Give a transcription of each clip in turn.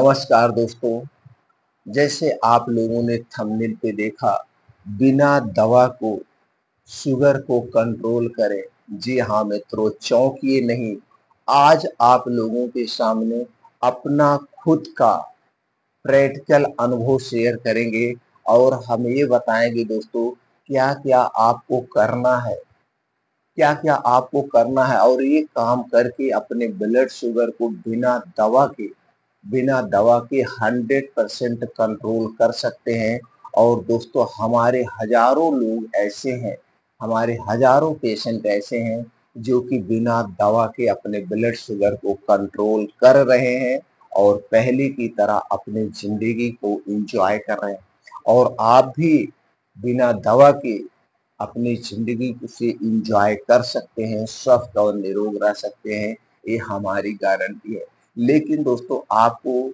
नमस्कार दोस्तों। जैसे आप लोगों ने थंबनेल पे देखा, बिना दवा को शुगर को कंट्रोल करें। जी हाँ मित्रों, चौंकिए नहीं। आज आप लोगों के सामने अपना खुद का प्रैक्टिकल अनुभव शेयर करेंगे और हम ये बताएंगे दोस्तों, क्या क्या आपको करना है, क्या क्या आपको करना है और ये काम करके अपने ब्लड शुगर को बिना दवा के 100% कंट्रोल कर सकते हैं। और दोस्तों, हमारे हजारों लोग ऐसे हैं, हमारे हजारों पेशेंट ऐसे हैं जो कि बिना दवा के अपने ब्लड शुगर को कंट्रोल कर रहे हैं और पहले की तरह अपनी जिंदगी को एंजॉय कर रहे हैं। और आप भी बिना दवा के अपनी जिंदगी से एंजॉय कर सकते हैं, स्वस्थ और निरोग रह सकते हैं, ये हमारी गारंटी है। लेकिन दोस्तों, आपको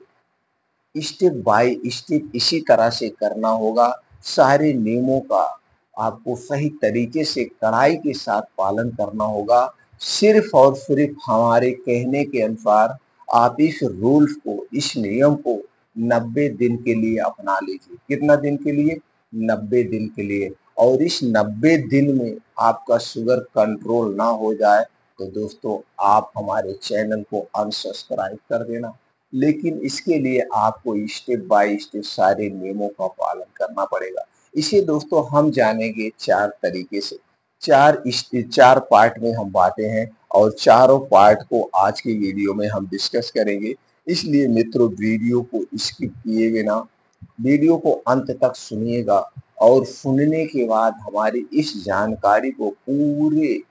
स्टेप बाय स्टेप इसी तरह से करना होगा। सारे नियमों का आपको सही तरीके से कड़ाई के साथ पालन करना होगा। सिर्फ और सिर्फ हमारे कहने के अनुसार आप इस रूल्स को, इस नियम को 90 दिन के लिए अपना लीजिए। कितना दिन के लिए? 90 दिन के लिए। और इस 90 दिन में आपका शुगर कंट्रोल ना हो जाए तो दोस्तों, आप हमारे चैनल को अनसब्सक्राइब कर देना। लेकिन इसके लिए आपको स्टेप बाय स्टेप सारे नियमों का पालन करना पड़ेगा। इसे दोस्तों हम जानेंगे 4 तरीके से। 4 पार्ट में हम बांटे हैं और चारों पार्ट को आज की वीडियो में हम डिस्कस करेंगे। इसलिए मित्रों, वीडियो को स्किप किए बिना वीडियो को अंत तक सुनिएगा और सुनने के बाद हमारी इस जानकारी को पूरे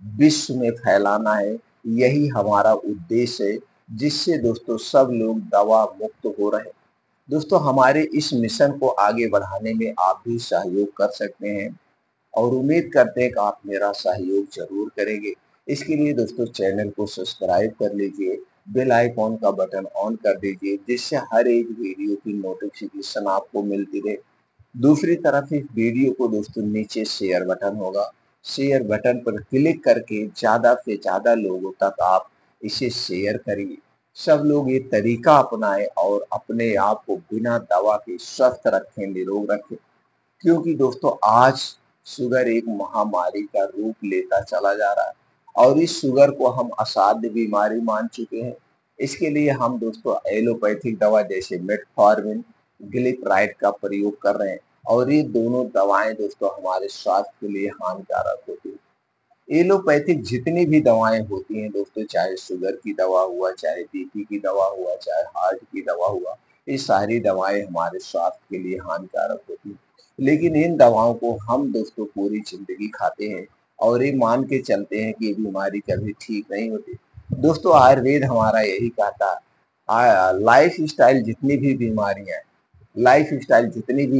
विश्व में फैलाना है। यही हमारा उद्देश्य है, जिससे दोस्तों सब लोग दवा मुक्त हो रहे हैं। दोस्तों, हमारे इस मिशन को आगे बढ़ाने में आप भी सहयोग कर सकते हैं और उम्मीद करते हैं कि आप मेरा सहयोग जरूर करेंगे। इसके लिए दोस्तों, चैनल को सब्सक्राइब कर लीजिए, बेल आइकॉन का बटन ऑन कर दीजिए, जिससे हर एक वीडियो की नोटिफिकेशन आपको मिलती रहे। दूसरी तरफ इस वीडियो को दोस्तों नीचे शेयर बटन होगा, शेयर बटन पर क्लिक करके ज़्यादा से ज़्यादा लोगों तक आप इसे शेयर करिए। सब लोग ये तरीका अपनाएं और अपने आप को बिना दवा के स्वस्थ रखें, निरोग रखें। क्योंकि दोस्तों, आज शुगर एक महामारी का रूप लेता चला जा रहा है और इस शुगर को हम असाध्य बीमारी मान चुके हैं। इसके लिए हम दोस्तों एलोपैथिक दवा जैसे मेटफॉर्मिन, ग्लिसराइड का प्रयोग कर रहे हैं और ये दोनों दवाएं दोस्तों हमारे स्वास्थ्य के लिए हानिकारक होती हैं। एलोपैथिक जितनी भी दवाएं होती हैं दोस्तों, चाहे शुगर की दवा हुआ, चाहे बीपी की दवा हुआ, चाहे हार्ट की दवा हुआ, ये सारी दवाएं हमारे स्वास्थ्य के लिए हानिकारक होती हैं। लेकिन इन दवाओं को हम दोस्तों पूरी जिंदगी खाते हैं और ये मान के चलते हैं कि ये बीमारी कभी ठीक नहीं होती। दोस्तों, आयुर्वेद हमारा यही कहता है, लाइफ स्टाइल जितनी भी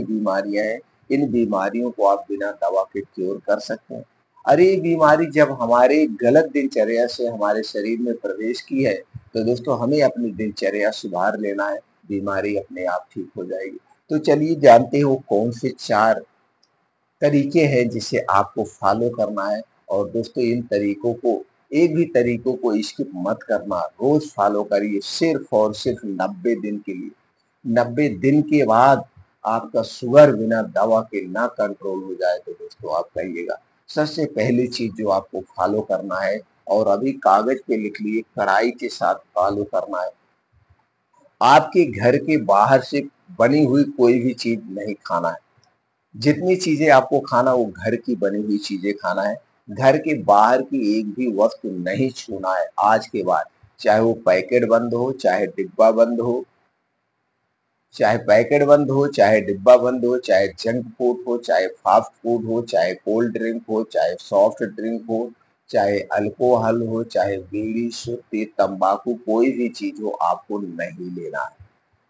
बीमारियां हैं, इन बीमारियों को आप बिना दवा के क्योर कर सकते हैं। अरे, ये बीमारी जब हमारे गलत दिनचर्या से हमारे शरीर में प्रवेश की है तो दोस्तों हमें अपनी दिनचर्या सुधार लेना है, बीमारी अपने आप ठीक हो जाएगी। तो चलिए जानते हो कौन से 4 तरीके हैं जिसे आपको फॉलो करना है। और दोस्तों, इन तरीकों को, एक भी तरीकों को स्किप मत करना, रोज फॉलो करिए सिर्फ और सिर्फ 90 दिन के लिए। 90 दिन के बाद आपका शुगर बिना दवा के ना कंट्रोल हो जाए तो दोस्तों आप कहिएगा। सबसे पहली चीज जो आपको फॉलो करना है, और अभी कागज पे लिख लिए, कड़ाई के साथ फॉलो करना है। आपके घर के बाहर से बनी हुई कोई भी चीज नहीं खाना है। जितनी चीजें आपको खाना, वो घर की बनी हुई चीजें खाना है। घर के बाहर की एक भी वस्तु नहीं छूना है आज के बाद। चाहे वो पैकेट बंद हो, चाहे डिब्बा बंद हो, चाहे डिब्बा बंद हो, चाहे जंक फूड हो, चाहे फास्ट फूड हो, चाहे कोल्ड ड्रिंक हो, चाहे सॉफ्ट ड्रिंक हो, चाहे अल्कोहल हो, चाहे बीड़ी, सुर्ती, तंबाकू, कोई भी चीज हो, आपको नहीं लेना है।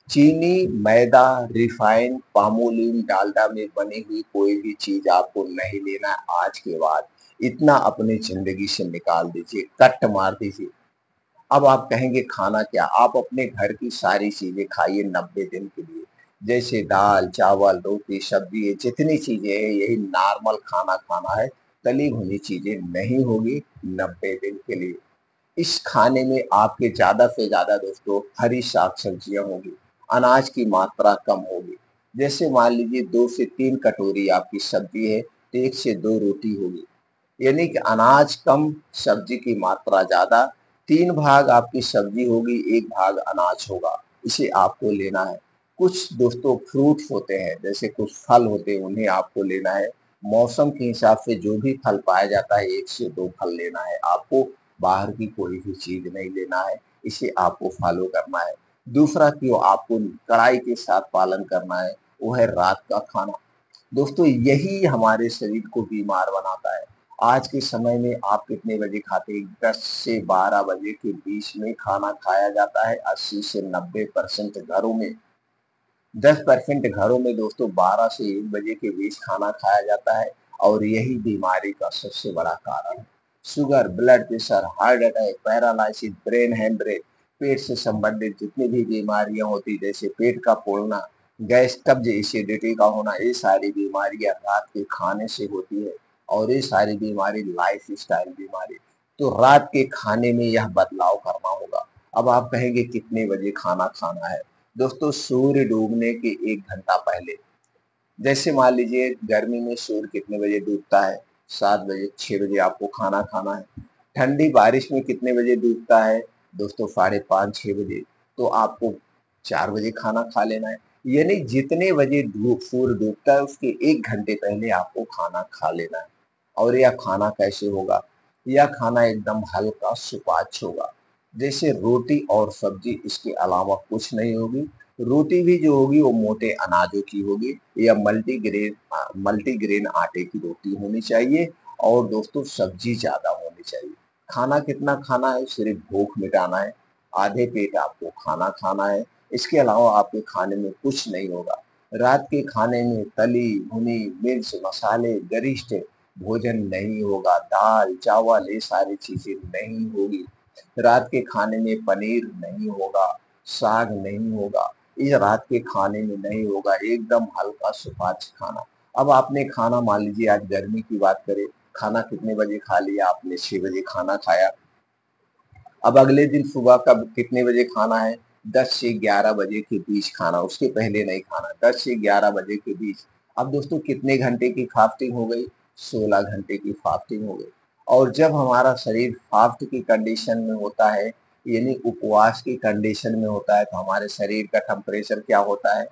चीनी, मैदा, रिफाइन, पामोलिन, डालडा में बनी हुई कोई भी चीज आपको नहीं लेना है आज के बाद। इतना अपनी जिंदगी से निकाल दीजिए, कट मार दीजिए। अब आप कहेंगे खाना क्या? आप अपने घर की सारी चीजें खाइए 90 दिन के लिए। जैसे दाल, चावल, रोटी, सब्जी, ये जितनी चीजें हैं, यही नॉर्मल खाना खाना है। तली भुनी चीजें नहीं होगी 90 दिन के लिए। इस खाने में आपके ज़्यादा से ज़्यादा दोस्तों हरी साग-सब्जियाँ होंगी, अनाज की मात्रा कम होगी। जैसे मान लीजिए 2 से 3 कटोरी आपकी सब्ज़ी है, तो 1 से 2 रोटी होगी। यानी कि अनाज कम, सब्ज़ी की मात्रा ज़्यादा, 3 भाग आपकी सब्ज़ी होगी, 1 भाग अनाज होगा, इसे आपको लेना है। कुछ दोस्तों फ्रूट्स होते हैं, जैसे कुछ फल होते हैं, उन्हें आपको लेना है। मौसम के हिसाब से जो भी फल पाया जाता है, 1 से 2 फल लेना है आपको, बाहर की कोई भी चीज़ नहीं लेना है, इसे आपको फ़ॉलो करना है। दूसरा जो आपको कड़ाई के साथ पालन करना है, वो है रात का खाना। दोस्तों यही हमारे शरीर को बीमार बनाता है। आज के समय में आप कितने बजे खाते हैं? 10 से 12 बजे के बीच में खाना खाया जाता है 80 से 90% घरों में। 10% घरों में दोस्तों 12 से 1 बजे के बीच खाना खाया जाता है और यही बीमारी का सबसे बड़ा कारण है। Sugar, blood pressure, heart attack, paralysis, brain haemorrhage, पेट से संबंधित जितनी भी बीमारियां होती जैसे पेट का फूलना, गैस, कब्ज, एसिडिटी का होना, ये सारी बीमारियां रात के खाने से होती है और ये सारी बीमारी लाइफ स्टाइल बीमारी। तो रात के खाने में यह बदलाव करना होगा। अब आप कहेंगे कितने बजे खाना खाना है? दोस्तों सूर्य डूबने के 1 घंटा पहले, जैसे मान लीजिए गर्मी में सूर्य कितने बजे डूबता है? 7 बजे, 6 बजे आपको खाना खाना है। ठंडी बारिश में कितने बजे डूबता है? दोस्तों 5:30-6 बजे, तो आपको 4 बजे खाना खा लेना है। यानी जितने बजे सूर्य डूबता है उसके 1 घंटे पहले आपको खाना खा लेना है। और यह खाना कैसे होगा? यह खाना एकदम हल्का सुपाच्य होगा। जैसे रोटी और सब्जी, इसके अलावा कुछ नहीं होगी। रोटी भी जो होगी वो मोटे अनाजों की होगी या मल्टीग्रेन आटे की रोटी होनी चाहिए और दोस्तों सब्जी ज़्यादा होनी चाहिए। खाना कितना खाना है? सिर्फ भूख मिटाना है, आधे पेट आपको खाना खाना है, इसके अलावा आपके खाने में कुछ नहीं होगा। रात के खाने में तली भुनी मिर्च मसाले गरिष्ठ भोजन नहीं होगा, दाल चावल ये सारी चीजें नहीं होगी। रात के खाने में पनीर नहीं होगा, साग नहीं होगा, ये रात के खाने में नहीं होगा, एकदम हल्का सुपाच्य खाना। अब आपने खाना मान लीजिए आज गर्मी की बात करें, खाना कितने बजे खा लिया आपने? 6 बजे खाना खाया। अब अगले दिन सुबह कब कितने बजे खाना है? 10 से 11 बजे के बीच खाना, उसके पहले नहीं खाना, 10 से 11 बजे के बीच। अब दोस्तों कितने घंटे की फास्टिंग हो गई? 16 घंटे की फास्टिंग हो गई। और जब हमारा शरीर फास्ट की कंडीशन में होता है, यानी उपवास की कंडीशन में होता है, तो हमारे शरीर का टेम्परेचर क्या होता है?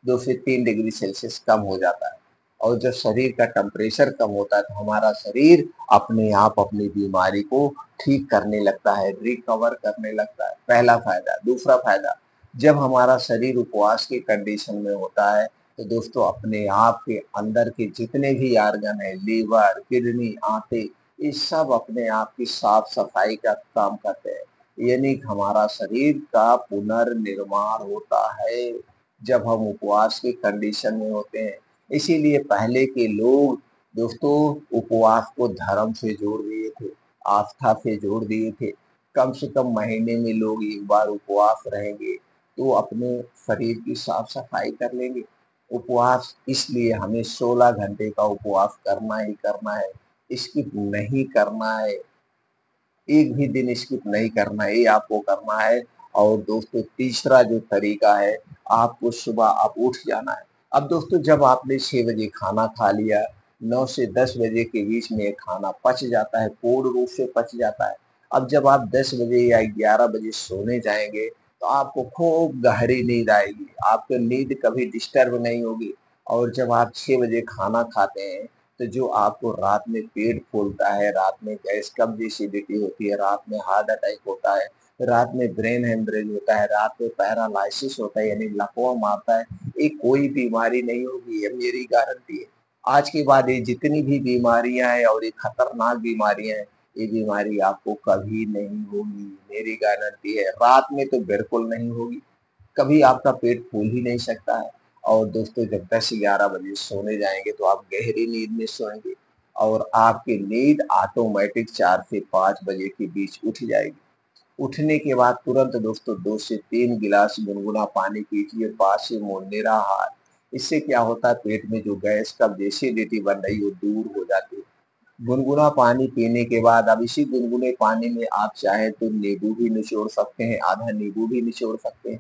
2 से 3 डिग्री सेल्सियस कम हो जाता है। और जब शरीर का टेम्परेचर कम होता है तो हमारा शरीर अपने आप अपनी बीमारी को ठीक करने लगता है, रिकवर करने लगता है, पहला फायदा। दूसरा फायदा, जब हमारा शरीर उपवास की कंडीशन में होता है तो दोस्तों अपने आप के अंदर के जितने भी ऑर्गन है, लीवर, किडनी, आंतें, ये सब अपने आप की साफ सफाई का काम करते हैं। यानी हमारा शरीर का पुनर्निर्माण होता है जब हम उपवास की कंडीशन में होते हैं। इसीलिए पहले के लोग दोस्तों उपवास को धर्म से जोड़ दिए थे, आस्था से जोड़ दिए थे। कम से कम महीने में लोग 1 बार उपवास रहेंगे, तो अपने शरीर की साफ-सफाई कर लेंगे। उपवास इसलिए हमें 16 घंटे का उपवास करना ही करना है, स्किप नहीं करना है। एक भी दिन स्किप नहीं करना है, ये आपको करना है। और दोस्तों तीसरा जो तरीका है, आपको सुबह आप उठ जाना है। अब दोस्तों जब आपने 6 बजे खाना खा लिया, 9 से 10 बजे के बीच में खाना पच जाता है, पूर्ण रूप से पच जाता है। अब जब आप 10 बजे या 11 बजे सोने जाएँगे, तो आपको खूब गहरी नींद आएगी, आपकी नींद कभी डिस्टर्ब नहीं होगी। और जब आप 6 बजे खाना खाते हैं, तो जो आपको रात में पेट फूलता है, रात में गैस कब्ज़ एसिडिटी होती है, रात में हार्ट अटैक होता है, रात में ब्रेन हेमरेज होता है, रात में पैरालाइसिस होता है यानी लकवा मारता है, ये कोई बीमारी नहीं होगी, ये मेरी गारंटी है। आज के बाद ये जितनी भी बीमारियाँ हैं और ये खतरनाक बीमारियाँ हैं, ये बीमारी आपको कभी नहीं होगी, मेरी गारंटी है। रात में तो बिल्कुल नहीं होगी। कभी आपका पेट फूल ही नहीं सकता है। और दोस्तों जब 10-11 बजे सोने जाएँगे तो आप गहरी नींद में सोएँगे और आपकी नींद ऑटोमैटिक 4 से 5 बजे के बीच उठ जाएगी। उठने के बाद तुरंत दोस्तों 2 से 3 गिलास गुनगुना पानी पीजिए, बासी मुँह निराहार। इससे क्या होता है पेट में जो गैस, कब्ज़, एसिडिटी बन रही है वो दूर हो जाती है। गुनगुना पानी पीने के बाद अब इसी गुनगुने पानी में आप चाहे तो नींबू भी निचोड़ सकते हैं, आधा नींबू भी निचोड़ सकते हैं।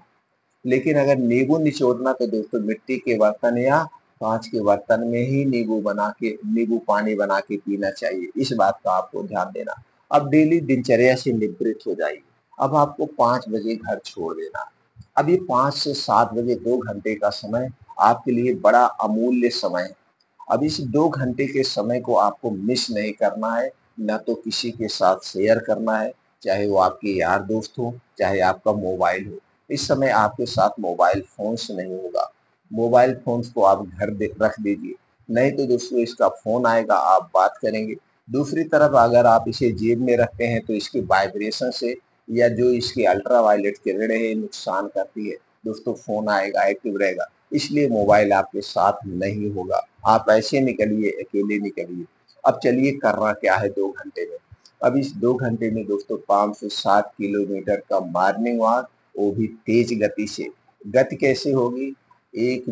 लेकिन अगर नींबू निचोड़ना तो दोस्तों मिट्टी के बर्तन या कांच के बर्तन में ही नींबू पानी बना के पीना चाहिए। इस बात का आपको ध्यान देना। अब डेली दिनचर्या से निवृत्त हो जाइए। अब आपको 5 बजे घर छोड़ देना। अब ये 5 से 7 बजे 2 घंटे का समय आपके लिए बड़ा अमूल्य समय है। अब इस 2 घंटे के समय को आपको मिस नहीं करना है, ना तो किसी के साथ शेयर करना है, चाहे वो आपके यार दोस्त हो, चाहे आपका मोबाइल हो। इस समय आपके साथ मोबाइल फ़ोन्स नहीं होगा। मोबाइल फ़ोन्स को आप घर दे रख दीजिए, नहीं तो दोस्तों इसका फ़ोन आएगा, आप बात करेंगे। दूसरी तरफ अगर आप इसे जेब में रखते हैं तो इसके वाइब्रेशन से या जो इसकी अल्ट्रावायलेट किरणें हैं नुकसान करती है। दोस्तों फ़ोन आएगा, एक्टिव रहेगा, इसलिए मोबाइल आपके साथ नहीं होगा। आप ऐसे निकलिए, अकेले निकलिए। अब चलिए करना क्या है 2 घंटे में। अब इस 2 घंटे में दोस्तों 5 से 7 किलोमीटर का मॉर्निंग वॉक, वो भी तेज गति से। गति कैसे होगी? 1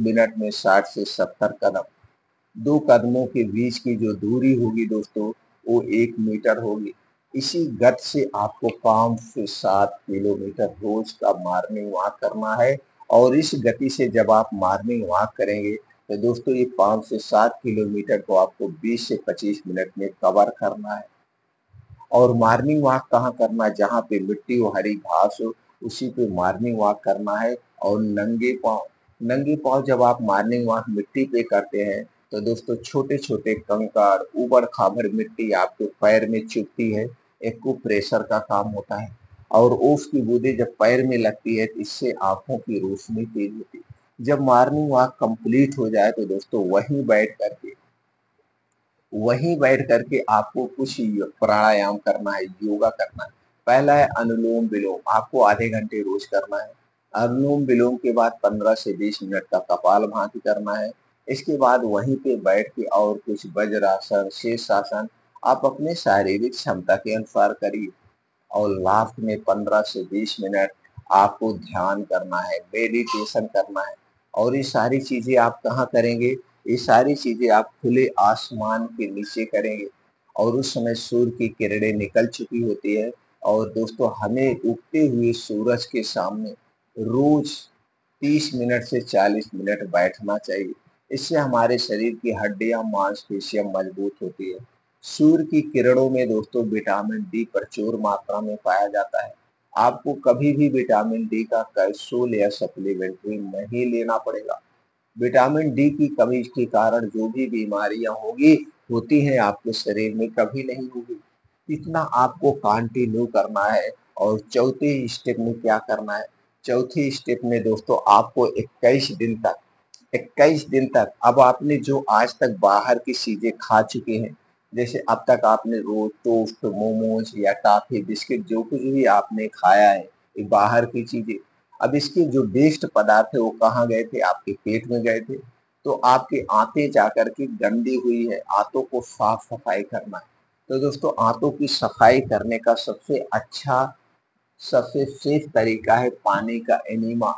मिनट में 60 से 70 कदम। 2 कदमों के बीच की जो दूरी होगी दोस्तों, वो 1 मीटर होगी। इसी गति से आपको 5 से 7 किलोमीटर रोज का मॉर्निंग वॉक करना है। और इस गति से जब आप मॉर्निंग वॉक करेंगे तो दोस्तों ये 5 से 7 किलोमीटर को आपको 20 से 25 मिनट में कवर करना है। और मॉर्निंग वॉक कहाँ करना है? जहाँ पे मिट्टी हो, हरी घास हो, उसी पे मॉर्निंग वॉक करना है। और नंगे पाँव जब आप मॉर्निंग वॉक मिट्टी पे करते हैं तो दोस्तों छोटे-छोटे कंकड़, ऊबड़-खाबड़ मिट्टी आपके पैर में चुभती है, एक्यूप्रेशर का काम होता है। और ओस की बूंदें जब पैर में लगती है तो इससे आँखों की रोशनी तेज होती है। जब मॉर्निंग वॉक कंप्लीट हो जाए तो दोस्तों वहीं बैठ करके आपको कुछ प्राणायाम करना है, योगा करना है। पहला है अनुलोम विलोम, आपको आधे घंटे रोज करना है। अनुलोम विलोम के बाद 15 से 20 मिनट का कपालभाति करना है। इसके बाद वहीं पे बैठ के और कुछ वज्रासन, शीर्षासन आप अपने शारीरिक क्षमता के अनुसार करिए। और लास्ट में 15 से 20 मिनट आपको ध्यान करना है, मेडिटेशन करना है। और ये सारी चीज़ें आप कहाँ करेंगे? ये सारी चीज़ें आप खुले आसमान के नीचे करेंगे। और उस समय सूर्य की किरणें निकल चुकी होती है। और दोस्तों हमें उगते हुए सूरज के सामने रोज 30 मिनट से 40 मिनट बैठना चाहिए। इससे हमारे शरीर की हड्डियां, मांसपेशियां मजबूत होती है। सूर्य की किरणों में दोस्तों विटामिन डी प्रचुर मात्रा में पाया जाता है। आपको कभी भी विटामिन डी का कैप्सूल या सप्लीमेंट्री नहीं लेना पड़ेगा। विटामिन डी की कमी के कारण जो भी बीमारियां होती हैं आपके शरीर में, कभी नहीं होगी। इतना आपको कंटिन्यू करना है। और चौथे स्टेप में क्या करना है? चौथे स्टेप में दोस्तों आपको 21 दिन तक अब आपने जो आज तक बाहर की चीजें खा चुके हैं, जैसे अब तक आपने रोज टोस्ट, मोमोज या टॉफी, बिस्किट जो कुछ भी आपने खाया है, ये बाहर की चीजें, अब इसके जो वेस्ट पदार्थ है वो कहाँ गए थे? आपके पेट में गए थे। तो आपके आंतें जाकर के गंदी हुई है, आंतों को साफ सफाई करना है। तो दोस्तों आंतों की सफाई करने का सबसे सेफ तरीका है पानी का एनीमा।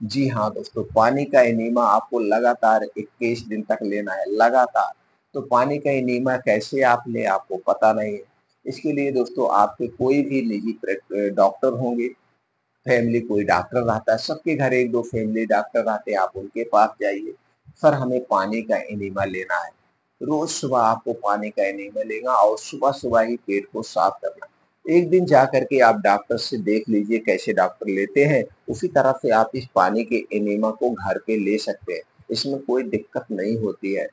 जी हाँ दोस्तों, पानी का एनीमा आपको लगातार 21 दिन तक लेना है, लगातार। तो पानी का एनीमा कैसे आप लें आपको पता नहीं है। इसके लिए दोस्तों आपके कोई भी निजी डॉक्टर होंगे, फैमिली कोई डॉक्टर रहता है, सबके घर 1-2 फैमिली डॉक्टर रहते हैं, आप उनके पास जाइए। सर हमें पानी का एनीमा लेना है। रोज सुबह आपको पानी का एनीमा लेना और सुबह-सुबह ही पेट को साफ करना। एक दिन जा कर के आप डॉक्टर से देख लीजिए कैसे डॉक्टर लेते हैं, उसी तरह से आप इस पानी के एनीमा को घर पे ले सकते हैं। इसमें कोई दिक्कत नहीं होती है।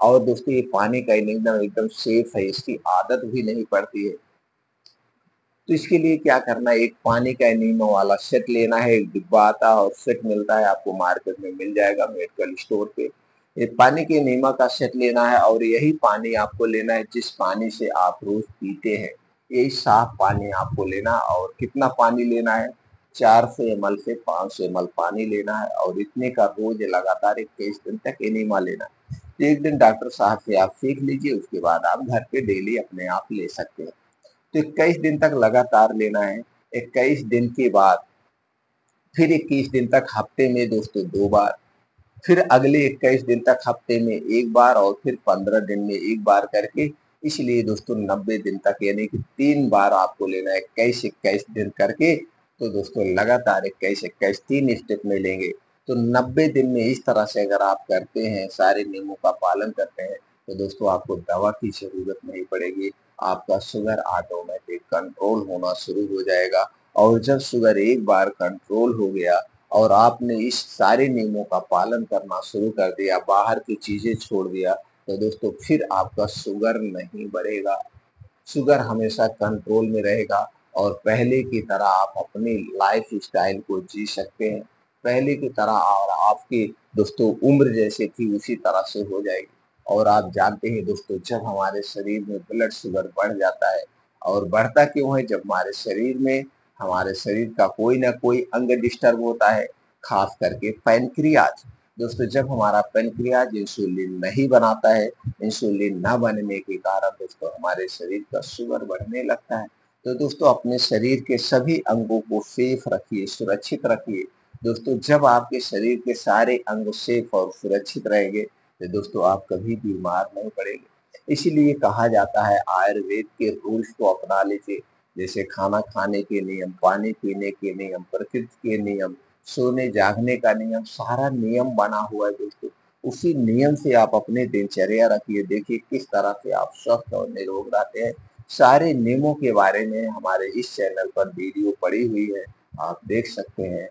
और दोस्तों ये पानी का एनीमा एकदम सेफ है, इसकी आदत भी नहीं पड़ती है। तो इसके लिए क्या करना है, एक पानी का एनीमा वाला सेट लेना है, एक डिब्बा आता है और सेट मिलता है, आपको मार्केट में मिल जाएगा मेडिकल स्टोर पे। ये पानी के एनीमा का सेट लेना है और यही पानी आपको लेना है जिस पानी से आप रोज पीते हैं। यही साफ पानी आपको लेना है। और कितना पानी लेना है? 400 एमएल से 500 एमएल पानी लेना है और इतने का रोज लगातार 21 दिन तक एनीमा लेना है। एक दिन डॉक्टर साहब से आप सीख लीजिए, उसके बाद आप घर पे डेली अपने आप ले सकते हैं। तो 21 दिन तक लगातार लेना है। 21 दिन के बाद फिर 21 दिन तक हफ्ते में दोस्तों 2 बार। फिर अगले 21 दिन तक हफ्ते में 1 बार और फिर 15 दिन में 1 बार करके, इसलिए दोस्तों 90 दिन तक यानी कि 3 बार आपको लेना है 21-21 दिन करके। तो दोस्तों लगातार 21-21 3 स्टेप में लेंगे, तो 90 दिन में इस तरह से अगर आप करते हैं, सारे नियमों का पालन करते हैं, तो दोस्तों आपको दवा की ज़रूरत नहीं पड़ेगी। आपका शुगर ऑटोमेटिक कंट्रोल होना शुरू हो जाएगा, और जब शुगर एक बार कंट्रोल हो गया और आपने इस सारे नियमों का पालन करना शुरू कर दिया, बाहर की चीज़ें छोड़ दिया, तो दोस्तों फिर आपका शुगर नहीं बढ़ेगा। शुगर हमेशा कंट्रोल में रहेगा और पहले की तरह आप अपनी लाइफ स्टाइल को जी सकते हैं। पहले की तरह और आपकी दोस्तों उम्र जैसे थी उसी तरह से हो जाएगी। और आप जानते हैं दोस्तों, जब हमारे शरीर में ब्लड शुगर बढ़ जाता है, और बढ़ता क्यों है? जब हमारे शरीर का कोई ना कोई अंग डिस्टर्ब होता है, खास करके पैनक्रियाज। दोस्तों जब हमारा पैनक्रियाज इंसुलिन नहीं बनाता है, इंसुलिन ना बनने के कारण दोस्तों हमारे शरीर का शुगर बढ़ने लगता है। तो दोस्तों अपने शरीर के सभी अंगों को सेफ रखिए, सुरक्षित रखिए। दोस्तों जब आपके शरीर के सारे अंग सेफ और सुरक्षित रहेंगे, तो दोस्तों आप कभी बीमार नहीं पड़ेंगे। इसीलिए कहा जाता है आयुर्वेद के रूल्स को अपना लीजिए, जैसे खाना खाने के नियम, पानी पीने के नियम, प्रकृति के नियम, सोने जागने का नियम, सारा नियम बना हुआ है दोस्तों। उसी नियम से आप अपने दिनचर्या रखिए, देखिए किस तरह से आप स्वस्थ और निरोग रहते हैं। सारे नियमों के बारे में हमारे इस चैनल पर वीडियो पड़ी हुई है, आप देख सकते हैं।